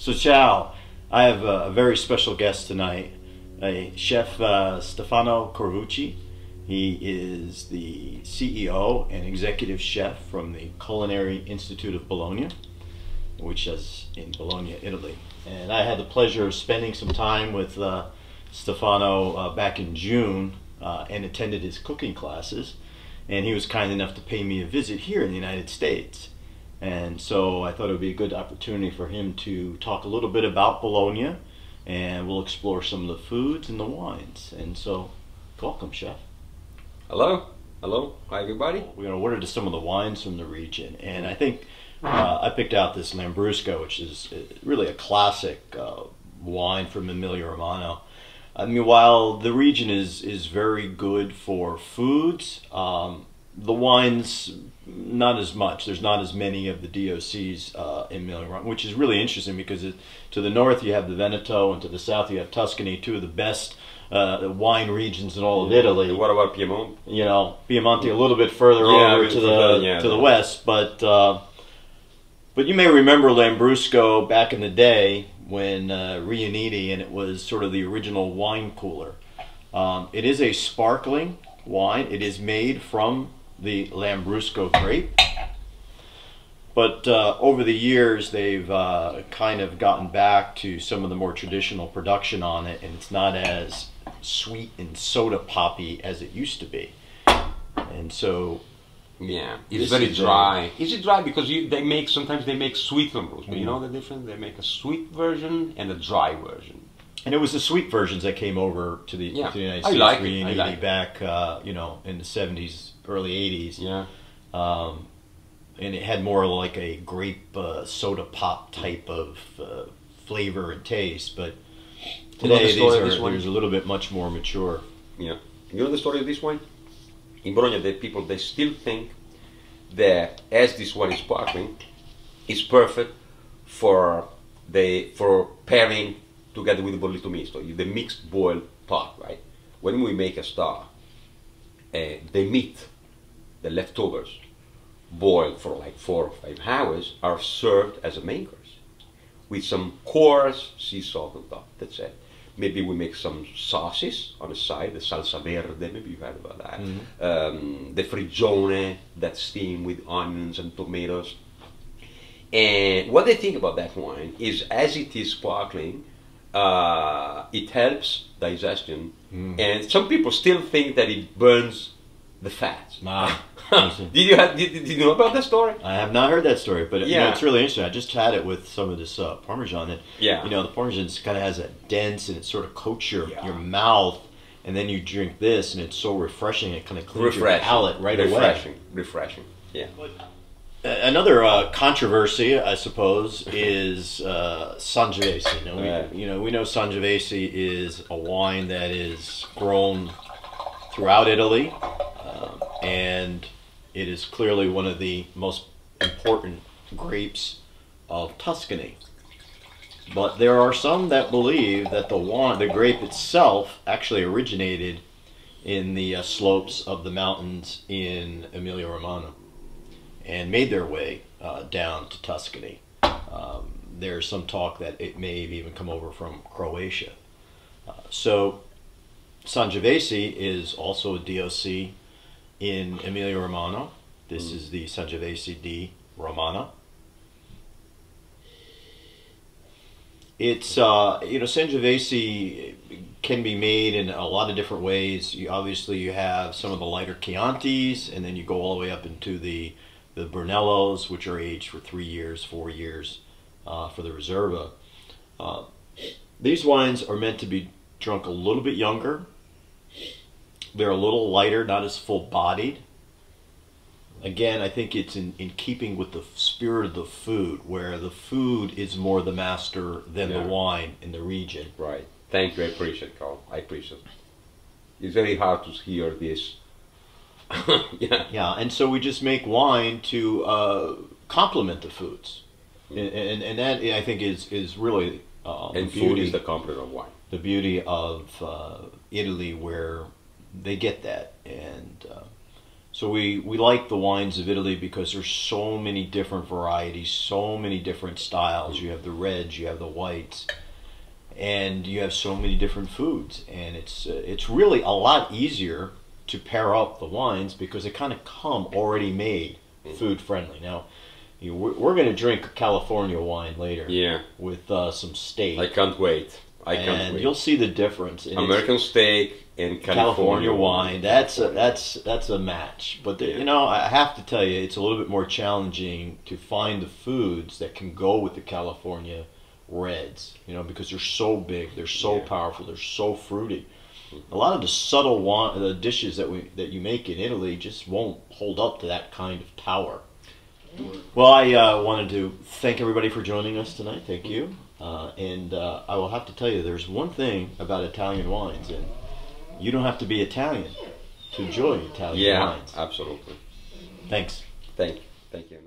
So ciao, I have a very special guest tonight, Chef Stefano Corvucci. He is the CEO and executive chef from the Culinary Institute of Bologna, which is in Bologna, Italy. And I had the pleasure of spending some time with Stefano back in June and attended his cooking classes. And he was kind enough to pay me a visit here in the United States. And so I thought it would be a good opportunity for him to talk a little bit about Bologna, and we'll explore some of the foods and the wines. And so, welcome, Chef. Hello. Hello. Hi, everybody. We're going to order to some of the wines from the region. And I think I picked out this Lambrusco, which is really a classic wine from Emilia Romagna. I mean, while the region is very good for foods, the wines, not as much. There's not as many of the DOCs in Emilia Romagna, which is really interesting because to the north you have the Veneto and to the south you have Tuscany, two of the best wine regions in all of Italy. And what about Piedmont? You know, Piemonte a little bit further over to the west, but you may remember Lambrusco back in the day when Riuniti, and it was sort of the original wine cooler. It is a sparkling wine. It is made from the Lambrusco grape, but over the years they've kind of gotten back to some of the more traditional production on it, and it's not as sweet and soda poppy as it used to be. And so yeah, it's very dry. Is it dry because sometimes they make sweet Lambrusco? You know the difference? They make a sweet version and a dry version. And it was the sweet versions that came over to the United States. I like it. Back, you know, in the 70s, early 80s. Yeah. And it had more like a grape soda pop type of flavor and taste. But today there's a little bit much more mature. Yeah. You know the story of this wine? In Bologna, they still think that as this wine is sparkling, it's perfect for pairing together with the bollito misto, the mixed boiled pot, right? When we make a star, the meat, the leftovers, boiled for like 4 or 5 hours, are served as a main course with some coarse sea salt on top. That's it. Maybe we make some sauces on the side, the salsa verde, maybe you've heard about that. Mm-hmm. The frigione, that steam with onions and tomatoes. And what they think about that wine is, as it is sparkling, it helps digestion, and some people still think that it burns the fat. Did you know about that story? I have not heard that story, but you know, it's really interesting. I just had it with some of this Parmesan. And, you know, the Parmesan kind of has a dense, and it sort of coats your mouth, and then you drink this, and it's so refreshing. It kind of cleans your palate right away. Refreshing. Yeah. Another controversy, I suppose, is Sangiovese. We know Sangiovese is a wine that is grown throughout Italy, and it is clearly one of the most important grapes of Tuscany. But there are some that believe that the grape itself actually originated in the slopes of the mountains in Emilia Romagna and made their way down to Tuscany. There's some talk that it may have even come over from Croatia. So Sangiovese is also a DOC in Emilia Romagna. This is the Sangiovese di Romana. It's Sangiovese can be made in a lot of different ways. Obviously you have some of the lighter Chiantis, and then you go all the way up into the Brunellos, which are aged for 3 years, 4 years for the Reserva. These wines are meant to be drunk a little bit younger. They're a little lighter, not as full-bodied. Again, I think it's in keeping with the spirit of the food, where the food is more the master than the wine in the region. Right. Thank you. I appreciate it, Carl. I appreciate it. It's very hard to hear this. Yeah, and so we just make wine to complement the foods, and that I think is really and food is the complement of wine. The beauty of Italy, where they get that, and So we like the wines of Italy because there's so many different varieties, so many different styles. You have the reds, you have the whites, and you have so many different foods. And it's really a lot easier to pair up the wines because they kind of come already made, food friendly. Now, we're going to drink a California wine later, with some steak. I can't wait. I can't wait. You'll see the difference. And American steak and California wine. That's a match. But you know, I have to tell you, it's a little bit more challenging to find the foods that can go with the California reds. You know, because they're so big, they're so powerful, they're so fruity. A lot of the subtle the dishes that you make in Italy just won't hold up to that kind of power. Well, I wanted to thank everybody for joining us tonight. Thank you. And I will have to tell you, there's one thing about Italian wines, and you don't have to be Italian to enjoy Italian wines. Yeah, absolutely. Thanks. Thank you.